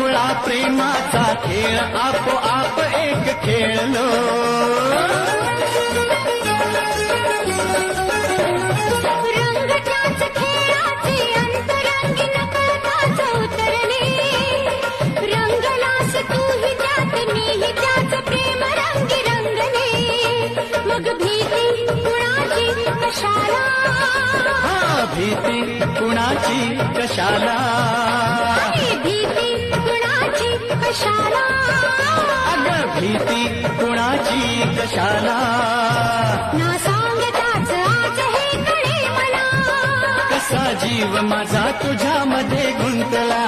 खुळा प्रेमाचा खेळ आपोआप एक खेळलो. रंगताच खेळाचे अंतरंगी नकळताच उतरले. रंगलास तूही त्यात मीही त्याच प्रेम रंगी रंगले. मग भीती कुणाची कशाला, भीती कुणाची कशाला, भीती कुणाची कशाला, अगं भीती कुणाची कशाला. ना सांगताच आज हे कळे मला, कसा जीव माझा तुझ्यामध्ये गुंतला.